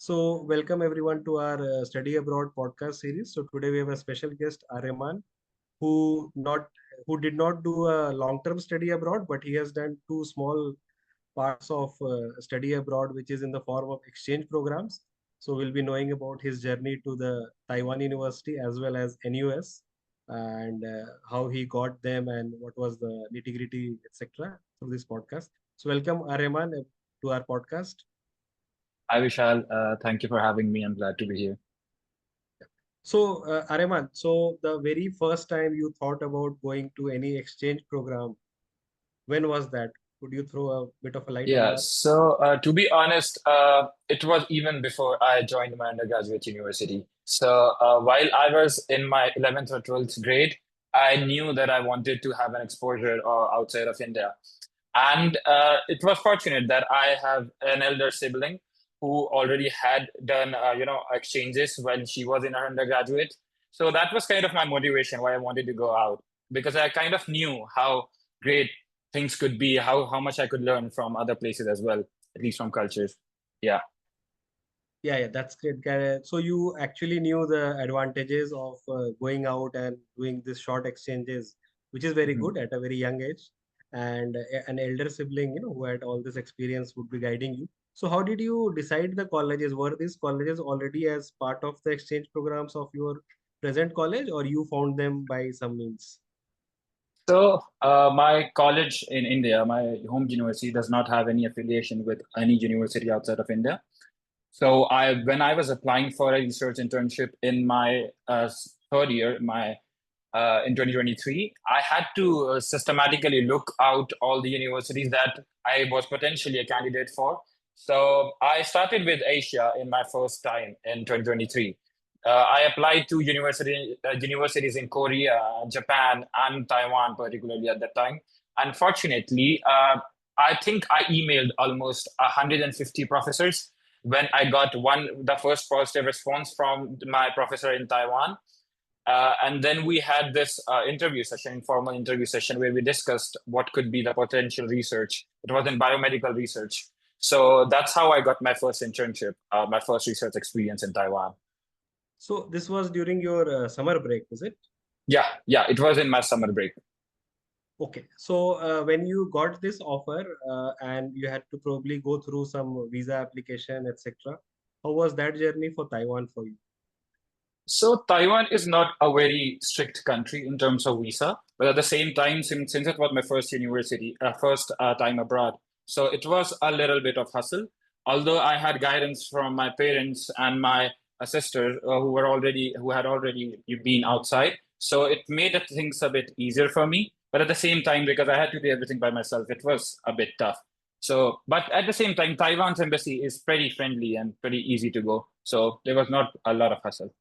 Welcome everyone to our Study Abroad podcast series. So today we have a special guest, Aryaman, who did not do a long-term study abroad, but he has done two small parts of study abroad, which is in the form of exchange programs. So we'll be knowing about his journey to the Taiwan University as well as NUS, and how he got them and what was the nitty-gritty, etc. through this podcast. So welcome Aryaman to our podcast. Hi Vishal, thank you for having me. I'm glad to be here. Aryaman, so the very first time you thought about going to any exchange program, when was that? Could you throw a bit of a light on Yeah, that? so to be honest, it was even before I joined my undergraduate university. So while I was in my 11th or 12th grade, I knew that I wanted to have an exposure outside of India. And it was fortunate that I have an elder sibling who already had done, exchanges when she was in her undergraduate. So that was kind of my motivation why I wanted to go out because I kind of knew how great things could be, how much I could learn from other places as well, at least from cultures. Yeah. Yeah, that's great. So you actually knew the advantages of going out and doing this short exchanges, which is very Mhm. good at a very young age. And an elder sibling, who had all this experience would be guiding you. So how did you decide the colleges? Were these colleges already as part of the exchange programs of your present college, or you found them by some means? So, my college in India, my home university, does not have any affiliation with any university outside of India. So when I was applying for a research internship in my third year, my in 2023, I had to systematically look out all the universities that I was potentially a candidate for. So I started with Asia in my first time in 2023. I applied to universities in Korea, Japan, and Taiwan, particularly at that time. Unfortunately, I think I emailed almost 150 professors when I got the first positive response from my professor in Taiwan. And then we had this informal interview session, where we discussed what could be the potential research. It was in biomedical research. So that's how I got my first internship, my first research experience in Taiwan. So this was during your summer break, is it? Yeah, it was in my summer break. Okay. So when you got this offer and you had to probably go through some visa application, etc., how was that journey for Taiwan for you? So Taiwan is not a very strict country in terms of visa, but at the same time, since it was my first time abroad, so it was a little bit of hustle. Although I had guidance from my parents and my sister who had already been outside, so it made things a bit easier for me. But at the same time, because I had to do everything by myself, it was a bit tough. So, but at the same time, Taiwan's embassy is pretty friendly and pretty easy to go. So there was not a lot of hustle.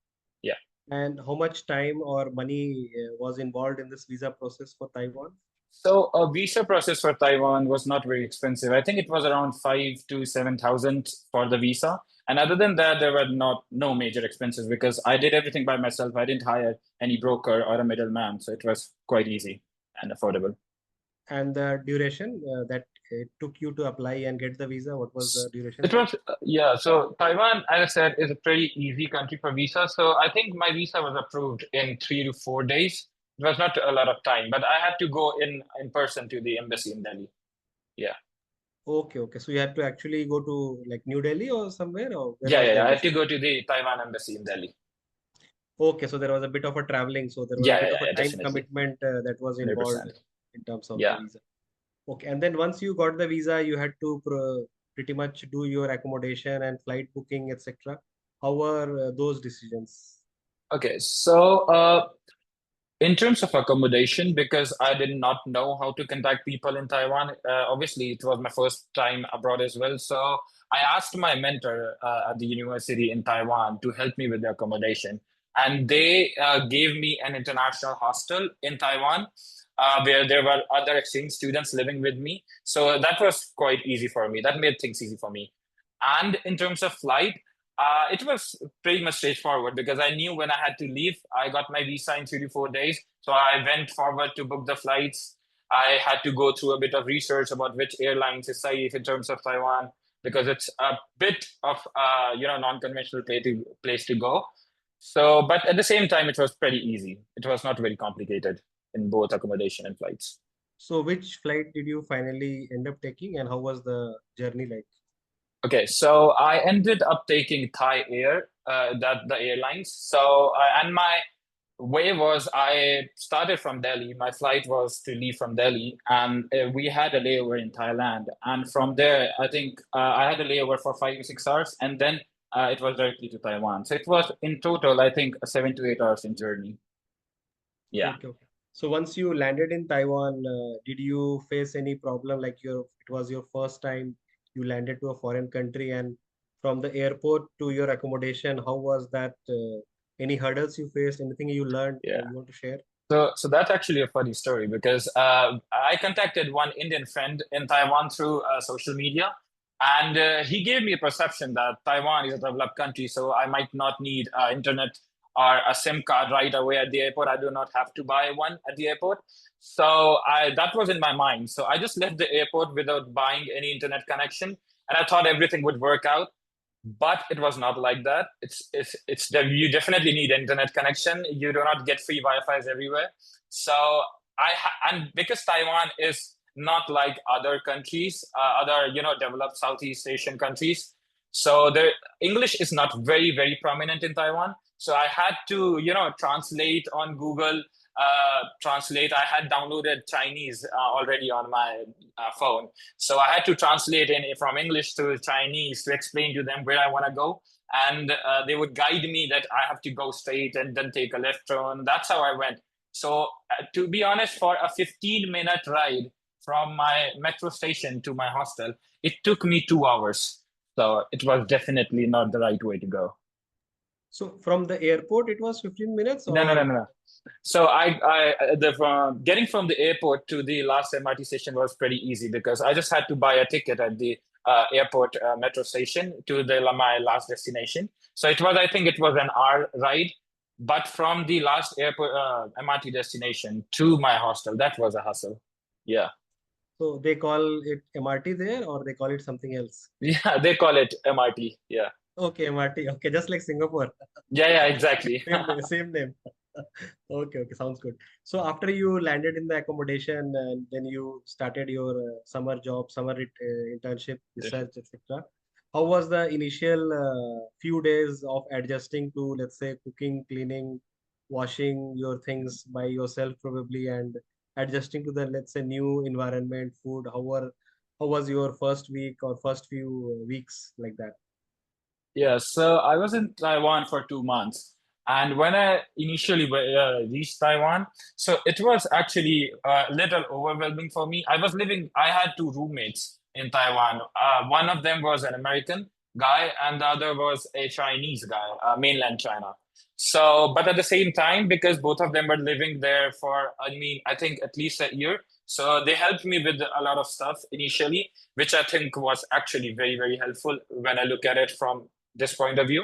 Yeah. And how much time or money was involved in this visa process for Taiwan? So a visa process for Taiwan was not very expensive. I think it was around 5 to 7,000 for the visa. And other than that, there were no major expenses because I did everything by myself. I didn't hire any broker or a middleman, so it was quite easy and affordable. And the duration that it took you to apply and get the visa, what was the duration It time? was yeah. So Taiwan, as I said, is a pretty easy country for visa. So I think my visa was approved in 3 to 4 days. It was not a lot of time, but I had to go in person to the embassy in Delhi. Yeah. Okay. So you had to actually go to like New Delhi or somewhere, or where Yeah, was yeah, the yeah. I had embassy? to go to the Taiwan embassy in Delhi. Okay, so there was a bit of a traveling, so there was a Yeah, bit yeah, of a yeah, time definitely. commitment that was involved 100%. in terms of the Yeah. visa. Okay, and then once you got the visa, you had to pretty much do your accommodation and flight booking, etc. How were those decisions? Okay. So, in terms of accommodation, because I did not know how to contact people in Taiwan, obviously it was my first time abroad as well. So I asked my mentor at the university in Taiwan to help me with the accommodation. And they gave me an international hostel in Taiwan where there were other exchange students living with me. So that was quite easy for me. That made things easy for me. And in terms of flight, it was pretty much straightforward because I knew when I had to leave. I got my visa in 3 to 4 days. So I went forward to book the flights. I had to go through a bit of research about which airlines is safe in terms of Taiwan. because it's a bit of non-conventional place to go. So, but at the same time, it was pretty easy. It was not very complicated in both accommodation and flights. So which flight did you finally end up taking, and how was the journey like? Okay, so I ended up taking Thai Air, that the airlines. So, and my way was I started from Delhi. My flight was to leave from Delhi, and we had a layover in Thailand. And from there, I think I had a layover for 5 or 6 hours, and then it was directly to Taiwan. So it was in total, I think, 7 to 8 hours in journey. Yeah. Okay, okay. So once you landed in Taiwan, did you face any problem like it was your first time you landed to a foreign country, and from the airport to your accommodation, how was that? Any hurdles you faced? Anything you learned Yeah. you want to share? So that's actually a funny story because I contacted one Indian friend in Taiwan through social media, and he gave me a perception that Taiwan is a developed country, so I might not need internet or a SIM card right away at the airport. I do not have to buy one at the airport. So I that was in my mind. So I just left the airport without buying any internet connection, and I thought everything would work out, but it was not like that. It's that you definitely need internet connection. You do not get free Wi-Fi's everywhere. So and because Taiwan is not like other countries, other developed Southeast Asian countries, so the English is not very prominent in Taiwan. So I had to translate on Google Translate. I had downloaded Chinese already on my phone. So I had to translate from English to Chinese to explain to them where I want to go. And they would guide me that I have to go straight and then take a left turn. That's how I went. So to be honest, for a 15-minute ride from my metro station to my hostel, it took me 2 hours. So it was definitely not the right way to go. So from the airport, it was 15 minutes, No, no, no, or no, no. So getting from the airport to the last MRT station was pretty easy because I just had to buy a ticket at the airport metro station to my last destination. So I think it was an hour ride, but from the last airport MRT destination to my hostel, that was a hustle. Yeah, so they call it MRT there, or they call it something else? yeah, they call it MRT. Yeah, Okay, MRT. Okay, just like Singapore. yeah, exactly. Same name, same name. Okay, okay, sounds good. So after you landed in the accommodation and then you started your summer job, internship, research, etc. How was the initial few days of adjusting to, let's say, cooking, cleaning, washing your things by yourself probably, and adjusting to the, let's say, new environment, food? How was your first week or first few weeks like that? Yeah, so I was in Taiwan for 2 months. And when I initially reached Taiwan, so it was actually a little overwhelming for me. I had two roommates in Taiwan. One of them was an American guy, and the other was a Chinese guy, mainland China. So, but at the same time, because both of them were living there for, I mean, I think at least a year. So they helped me with a lot of stuff initially, which I think was actually very helpful when I look at it from this point of view.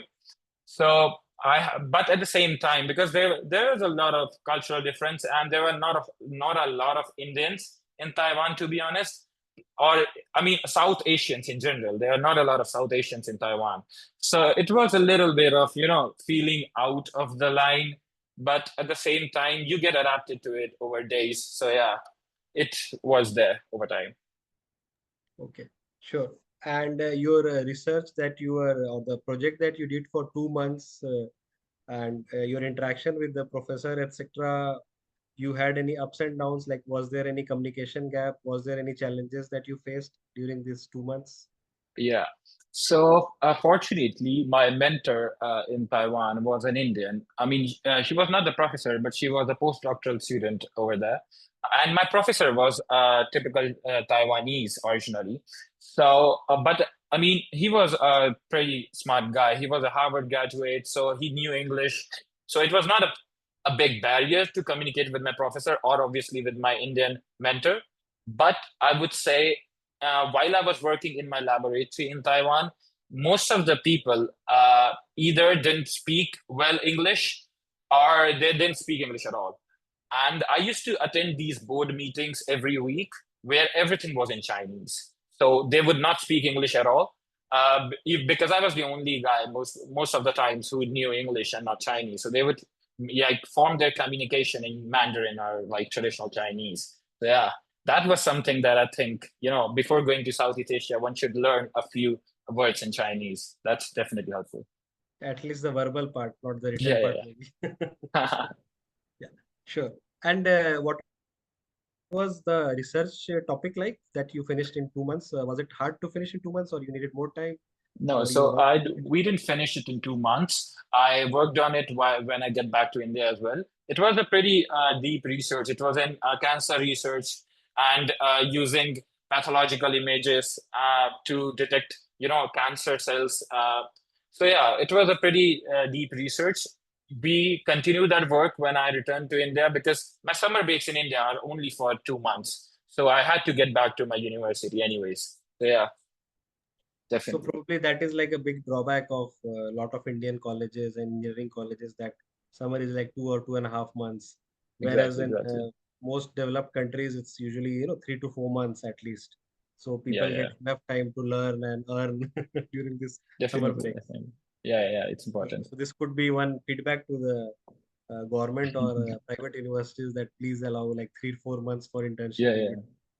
So but at the same time, because there is a lot of cultural difference, and there were not a lot of Indians in Taiwan, to be honest, or I mean South Asians in general. There are not a lot of South Asians in Taiwan, so it was a little bit of feeling out of the line, but at the same time, you get adapted to it over days. So yeah, it was there over time. Okay, sure. And your research that you were, or the project that you did for 2 months, and your interaction with the professor, etc., you had any ups and downs? Like, was there any communication gap? Was there any challenges that you faced during these 2 months? Yeah. So, fortunately, my mentor in Taiwan was an Indian. I mean, she was not the professor, but she was a postdoctoral student over there. And my professor was typical Taiwanese originally. So, but I mean, he was a pretty smart guy. He was a Harvard graduate, so he knew English. So it was not a big barrier to communicate with my professor or obviously with my Indian mentor. But I would say while I was working in my laboratory in Taiwan, most of the people either didn't speak well English or they didn't speak English at all. And I used to attend these board meetings every week where everything was in Chinese. So they would not speak English at all. because I was the only guy most of the times who knew English and not Chinese. So they would like form their communication in Mandarin or like traditional Chinese. So yeah, that was something that I think, before going to Southeast Asia, one should learn a few words in Chinese. That's definitely helpful. At least the verbal part, not the written Yeah, part, yeah, maybe. yeah. Yeah, sure. And what was the research topic like that you finished in 2 months? Was it hard to finish in 2 months, or you needed more time, No, or you so worked? we didn't finish it in 2 months. I worked on it when I get back to India as well. It was a pretty deep research. It was in cancer research and using pathological images to detect, cancer cells. So yeah, it was a pretty deep research. We continued that work when I returned to India because my summer breaks in India are only for 2 months. So I had to get back to my university anyways. So yeah, So definitely. probably that is like a big drawback of a lot of Indian colleges and engineering colleges, that summer is like 2 or 2.5 months, whereas Exactly, in exactly. most developed countries it's usually 3 to 4 months at least. So Yeah, people get yeah, enough time to learn and earn during this summer definitely, breaks. definitely. Yeah, yeah, it's So, important. so this could be one feedback to the government or private universities, that please allow like 3 4 months for internship Yeah, in yeah,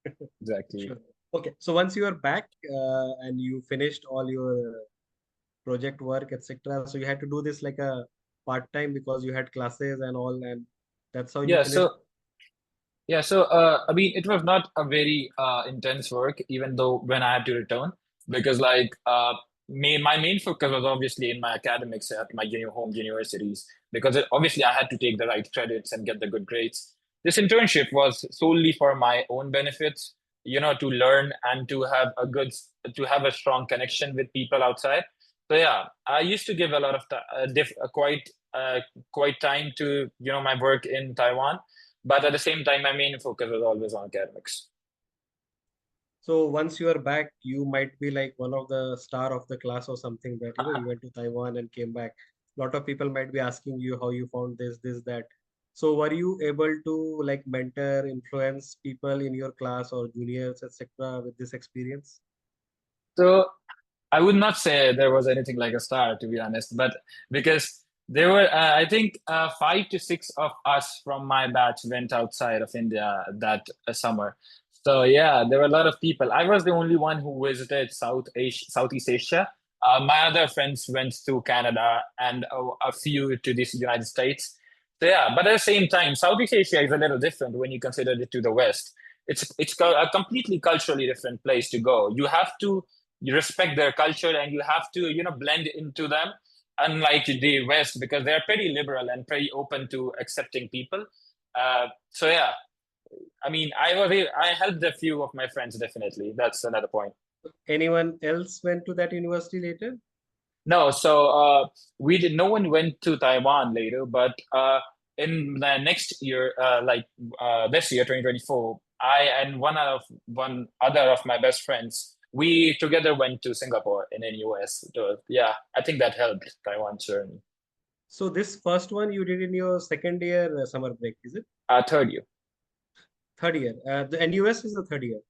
between. exactly. Sure. Okay. So once you are back and you finished all your project work, etc. So you had to do this like a part time because you had classes and all, and that's how you Yeah, finished. I mean, it was not a very intense work, even though when I had to return, because like my main focus was obviously in my academics at my home universities, because obviously I had to take the right credits and get the good grades. This internship was solely for my own benefits, to learn and to have a strong connection with people outside. So yeah, I used to give a lot of uh, quite time to my work in Taiwan, but at the same time, my main focus was always on academics. So once you are back, you might be like one of the star of the class or something, that you went to Taiwan and came back. A lot of people might be asking you how you found this, that. So were you able to like mentor, influence people in your class or juniors, etc. with this experience? So I would not say there was anything like a star, to be honest, but because there were, I think, 5 to 6 of us from my batch went outside of India that summer. So yeah, there were a lot of people. I was the only one who visited Southeast Asia. My other friends went to Canada and a few to the United States. So yeah, but at the same time, Southeast Asia is a little different when you consider it to the West. It's a completely culturally different place to go. You respect their culture and you have to blend into them, unlike the West, because they're pretty liberal and pretty open to accepting people. So yeah, I mean, I helped a few of my friends. Definitely, that's another point. Anyone else went to that university later? No, so we did. No one went to Taiwan later, but in the next year, this year, 2024, I and one other of my best friends, we together went to Singapore in the US. So, yeah, I think that helped Taiwan journey. So this first one you did in your second year summer break, is it? Third year. Third year. The NUS is the third year.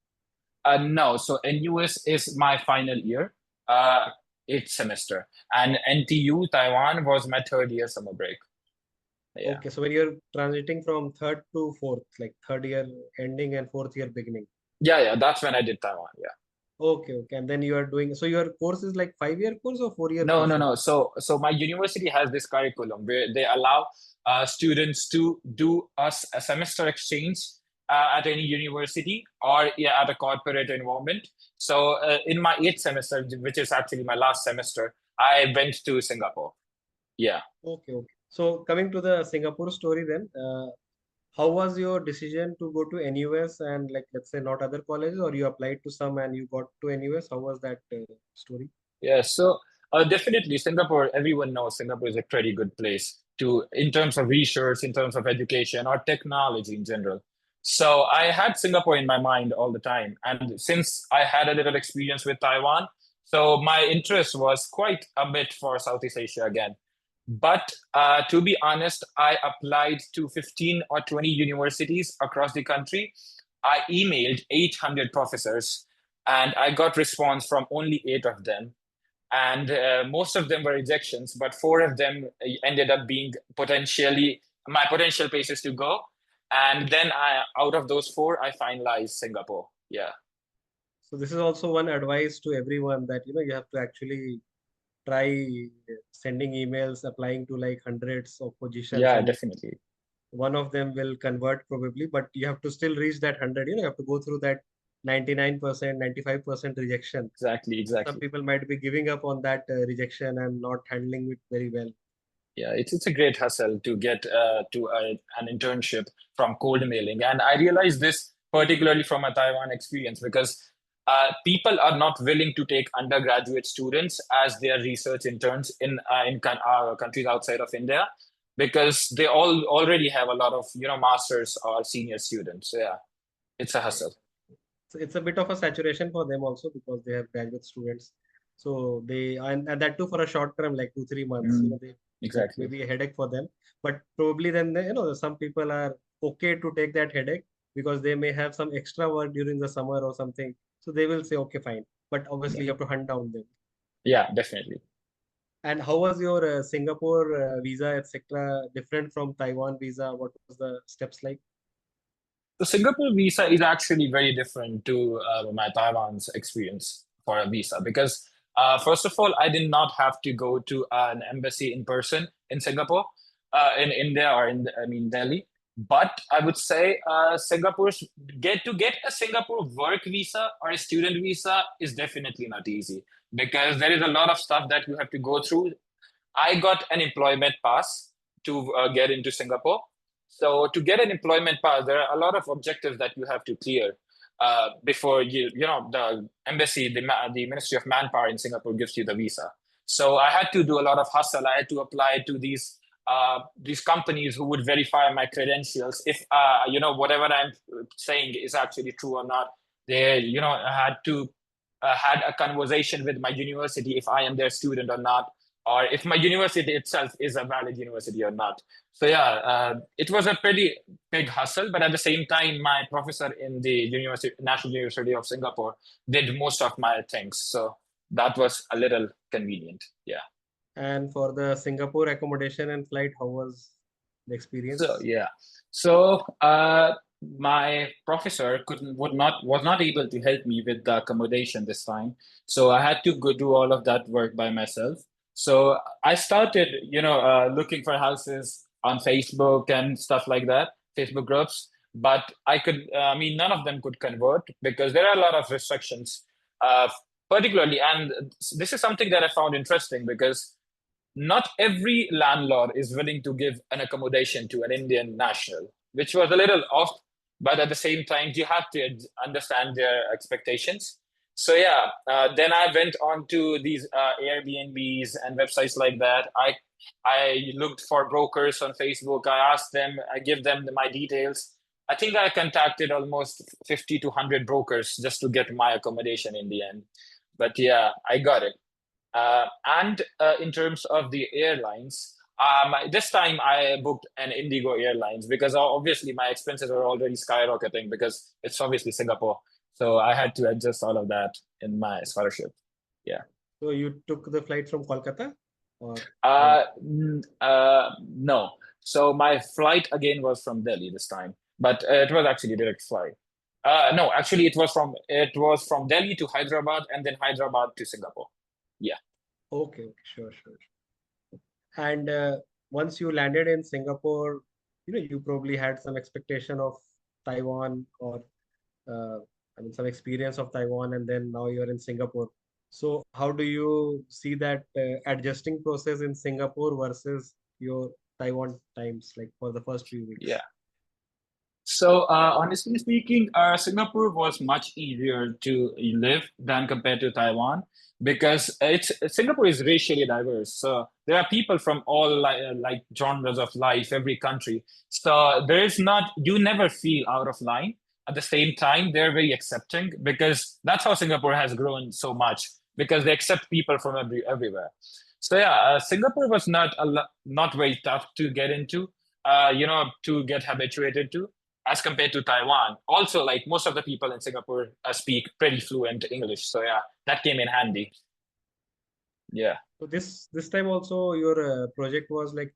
No, so NUS is my final year, uh, eighth semester, and NTU Taiwan was my third year summer break. Yeah. Okay, so when you're transiting from third to fourth, like third year ending and fourth year beginning. Yeah, yeah, that's when I did Taiwan. Yeah. Okay, okay. And then you are doing, so your course is like 5 year course or 4 year No, course? no, no. So my university has this curriculum where they allow students to do a semester exchange at any university or yeah, at a corporate environment. So in my eighth semester, which is actually my last semester, I went to Singapore. Yeah. Okay, okay. So coming to the Singapore story then, how was your decision to go to NUS and like let's say not other colleges, or you applied to some and you got to NUS? How was that story? Yeah, so definitely Singapore, everyone knows Singapore is a pretty good place to in terms of research, in terms of education or technology in general. So I had Singapore in my mind all the time. And since I had a little experience with Taiwan, so my interest was quite a bit for Southeast Asia again. But to be honest, I applied to 15 or 20 universities across the country. I emailed 800 professors and I got response from only eight of them. and most of them were rejections, but four of them ended up being potentially my potential places to go. And then out of those four, I finalized Singapore. Yeah. So this is also one advice to everyone that you have to actually try sending emails, applying to like hundreds of positions, Yeah, and definitely. one of them will convert probably, but you have to still reach that 100. You have to go through that 99%, 95% rejection. Exactly, Some exactly. people might be giving up on that rejection and not handling it very well. Yeah, it's a great hustle to get an internship from cold mailing, and I realized this particularly from a Taiwan experience because people are not willing to take undergraduate students as their research interns in countries outside of India because they all already have a lot of masters or senior students. So yeah, it's a Right. hustle. So it's a bit of a saturation for them also because they have graduate students. So and that too for a short term, like 2, 3 months. Mm, That may exactly. be a headache for them. But probably then some people are okay to take that headache because they may have some extra work during the summer or something. So they will say, okay, fine. But Yeah, obviously you have to hunt down them. yeah, definitely. And how was your Singapore visa, etc., different from Taiwan visa? What was the steps like? The Singapore visa is actually very different to my Taiwan's experience for a visa because, first of all, I did not have to go to an embassy in person in Singapore, in India or I mean, Delhi. But I would say Singapore's get a Singapore work visa or a student visa is definitely not easy because there is a lot of stuff that you have to go through. I got an employment pass to get into Singapore. So to get an employment pass, there are a lot of objectives that you have to clear before the embassy, the Ministry of Manpower in Singapore gives you the visa. So I had to do a lot of hustle. I had to apply to these companies who would verify my credentials if whatever I'm saying is actually true or not. They had a conversation with my university if I am their student or not, or if my university itself is a valid university or not. So yeah, it was a pretty big hustle, but at the same time, my professor in the National University of Singapore did most of my things. So that was a little convenient. Yeah. And for the Singapore accommodation and flight, how was the So experience? yeah. So my professor couldn't would not was not able to help me with the accommodation this time. So I had to go do all of that work by myself. So I started, looking for houses on Facebook and stuff like that, Facebook groups. But I mean, none of them could convert because there are a lot of restrictions, uh, particularly. And this is something that I found interesting because not every landlord is willing to give an accommodation to an Indian national, which was a little off, but at the same time, you have to understand their expectations. So yeah, then I went on to these Airbnbs and websites like that. I looked for brokers on Facebook. I asked them, I give them my details. I think I contacted almost 50 to 100 brokers just to get my accommodation in the end. But yeah, I got it. And in terms of the airlines, this time I booked an Indigo Airlines because obviously my expenses were already skyrocketing because it's obviously Singapore. So I had to adjust all of that in my scholarship. Yeah. So you took the flight from Kolkata or No. So my flight again was from Delhi this time, but it was actually a direct flight. No, actually it was from Delhi to Hyderabad and then Hyderabad to Singapore. Yeah. okay, okay, sure, sure. And once you landed in Singapore, you probably had some expectation of Taiwan or uh, I mean some experience of Taiwan, and then now you're in Singapore. So how do you see that adjusting process in Singapore versus your Taiwan times, like for the first few Yeah. weeks? So, honestly speaking, Singapore was much easier to live than compared to Taiwan because Singapore is racially diverse. So there are people from all like genres of life, every country. So there is not you never feel out of line. At the same time, they're very accepting because that's how Singapore has grown so much because they accept people from everywhere. So yeah, Singapore was not very tough to get into. To get habituated to as compared to Taiwan. Also, like most of the people in Singapore speak pretty fluent English. So yeah, that came in handy. Yeah. So this time also your project was like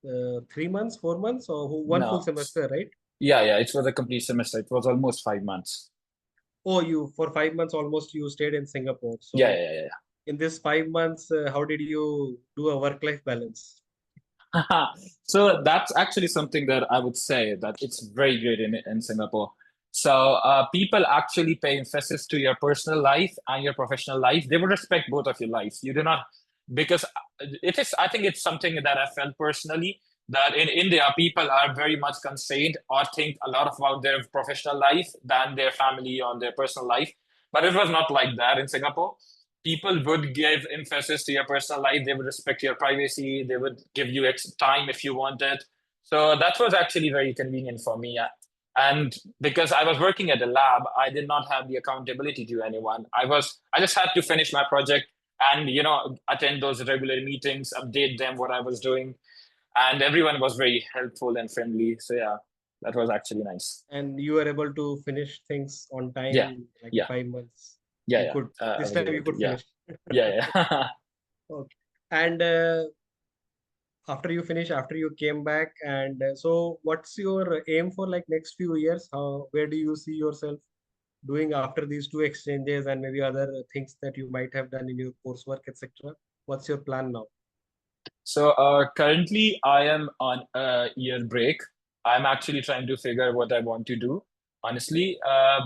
3 months, 4 months, or one full No. semester, right? Yeah. It was a complete semester. It was almost 5 months. Oh, you for 5 months almost you stayed in Singapore. Yeah, So yeah, in this 5 months, how did you do a work-life balance? yeah. So that's actually something that I would say that it's very great in Singapore. So people actually pay emphasis to your personal life and your professional life. They will respect both of your lives. You do not, because it is, I think it's something that I felt personally that in India, people are very much constrained or think a lot about their professional life than their family or their personal life. But it was not like that in Singapore. People would give emphasis to your personal life. They would respect your privacy. They would give you time if you wanted. So that was actually very convenient for me. And because I was working at a lab, I did not have the accountability to anyone. I just had to finish my project and attend those regular meetings, update them what I was doing, and everyone was very helpful and friendly. So yeah, that was actually nice. And you were able to finish things on Yeah, time, like yeah, 5 months. yeah, You yeah. could I this was time you able to. could Yeah, finish. yeah. Okay. And after you finish, after you came back, and so what's your aim for like next few years? How where do you see yourself doing after these two exchanges and maybe other things that you might have done in your coursework, etc.? What's your plan now? So currently, I am on a year break. I'm actually trying to figure what I want to do, honestly.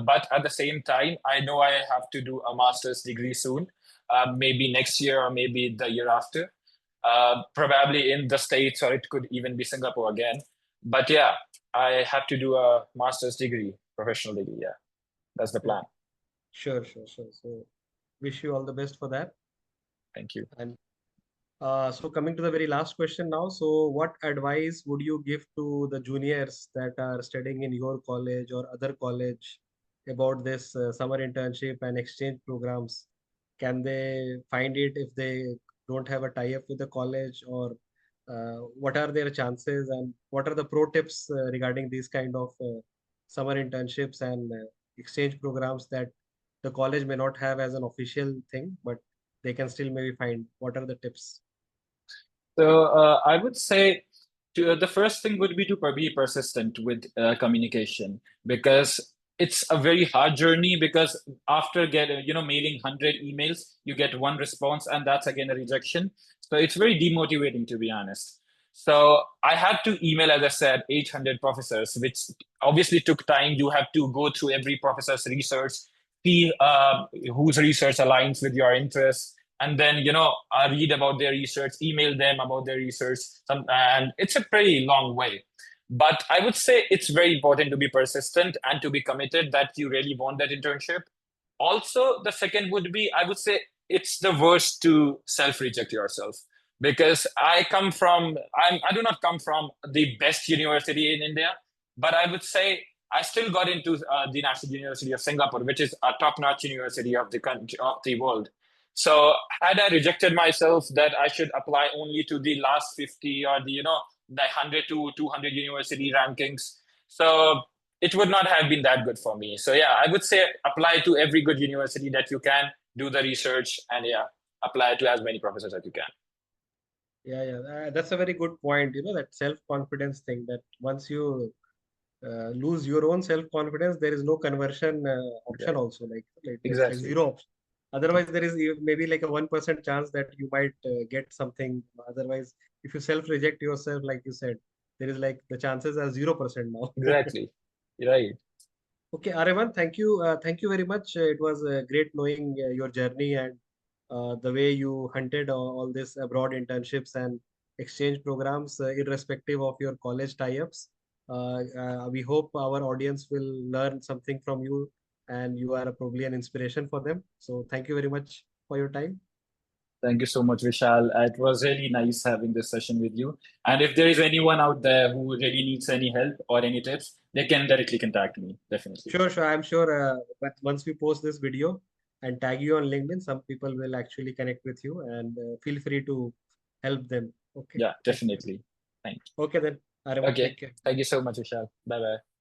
But at the same time, I know I have to do a master's degree soon, maybe next year or maybe the year after, probably in the States, or it could even be Singapore again. But yeah, I have to do a master's degree, professional degree. Yeah, that's the plan. Okay. Sure, sure, sure. So wish you all the best for that. Thank you. And so coming to the very last question now. So what advice would you give to the juniors that are studying in your college or other college about this summer internship and exchange programs? Can they find it if they don't have a tie-up with the college, or what are their chances and what are the pro tips regarding these kind of summer internships and exchange programs that the college may not have as an official thing, but they can still maybe find? What are the tips? So I would say the first thing would be to be persistent with communication, because it's a very hard journey, because after mailing 100 emails, you get one response and that's again a rejection. So it's very demotivating, to be honest. So I had to email, as I said, 800 professors, which obviously took time. You have to go through every professor's research, see whose research aligns with your interests, and then I read about their research, email them about their research, and it's a pretty long way. But I would say it's very important to be persistent and to be committed that you really want that internship. Also, the second would be, I would say, it's the worst to self reject yourself, because I do not come from the best university in India, but I would say I still got into the National University of Singapore, which is a top-notch university of the country, of the world. So had I rejected myself that I should apply only to the last 50 or the 100 to 200 university rankings, so it would not have been that good for me. So yeah, I would say apply to every good university that you can, do the research, and yeah, apply to as many professors as you can. Yeah, that's a very good point. That self-confidence thing, that once you lose your own self-confidence, there is no conversion option Right. also. Like there's like Exactly. zero option. Otherwise, there is maybe like a 1% chance that you might get something. Otherwise, if you self-reject yourself, like you said, there is like the chances are 0% now. Exactly. Right. Okay, Aryaman, thank you. Thank you very much. It was great knowing your journey and the way you hunted all these abroad internships and exchange programs, irrespective of your college tie-ups. We hope our audience will learn something from you, and you are probably an inspiration for them. So thank you very much for your time. Thank you so much, Vishal. It was really nice having this session with you. And if there is anyone out there who really needs any help or any tips, they can directly contact me. Definitely. Sure, sure. I'm sure. But once we post this video and tag you on LinkedIn, some people will actually connect with you, and feel free to help them. Okay. Yeah, Thank you. definitely. Thank Okay then, you. Aryaman, Okay. take care. Thank you so much, Vishal. Bye bye.